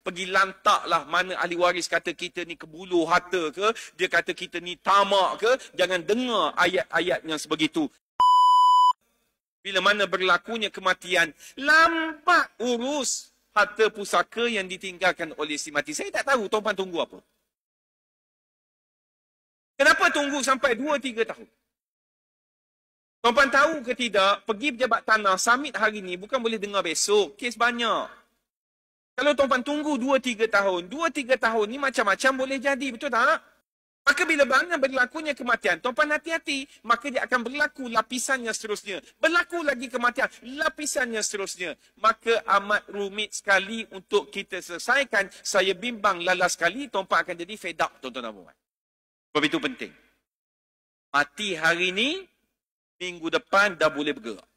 Pergi lantaklah mana ahli waris kata kita ni kebulu harta ke, dia kata kita ni tamak ke, jangan dengar ayat-ayat yang sebegitu. Bila mana berlakunya kematian, lambat urus harta pusaka yang ditinggalkan oleh si mati. Saya tak tahu tuan-tuan tunggu apa. Kenapa tunggu sampai 2-3 tahun? Tuan-tuan tahu ke tidak, pergi pejabat tanah, summit hari ni bukan boleh dengar besok. Kes banyak. Kalau tuan-tuan tunggu 2-3 tahun, 2-3 tahun ni macam-macam boleh jadi, betul tak? Maka bila mana berlakunya kematian, tuan-tuan hati-hati, maka dia akan berlaku lapisan yang seterusnya. Berlaku lagi kematian, lapisan yang seterusnya. Maka amat rumit sekali untuk kita selesaikan. Saya bimbang lalas sekali, tuan-tuan akan jadi fed up, tuan-tuan dan puan. Sebab itu penting. Mati hari ni, minggu depan dah boleh bergerak.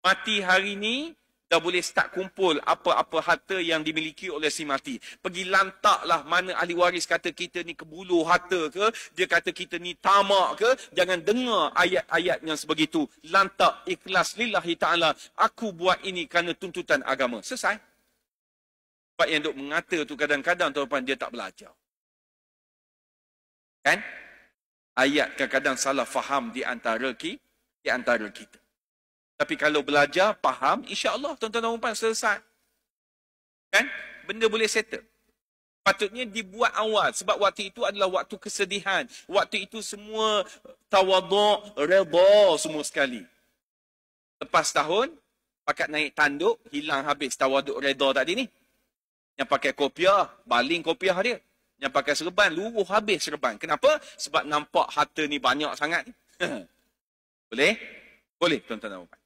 Mati hari ni, dah boleh start kumpul apa-apa harta yang dimiliki oleh si mati. Pergi lantaklah mana ahli waris kata kita ni kebulu harta ke, dia kata kita ni tamak ke, jangan dengar ayat-ayat yang sebegitu. Lantak, ikhlas lillahi ta'ala, aku buat ini kerana tuntutan agama. Selesai. Sebab yang duk mengata tu kadang-kadang tuan-tuan dia tak belajar. Kan? Ayat kadang-kadang salah faham di antara kita. Tapi kalau belajar, faham, insya-Allah tuan-tuan dan puan selesai. Kan? Benda boleh settle. Patutnya dibuat awal sebab waktu itu adalah waktu kesedihan. Waktu itu semua tawaduk, redha semua sekali. Lepas tahun, pakat naik tanduk, hilang habis tawaduk redha tadi ni. Yang pakai kopiah, baling kopiah dia. Yang pakai serban, luruh habis serban. Kenapa? Sebab nampak harta ni banyak sangat. Boleh? Boleh, tuan-tuan dan puan.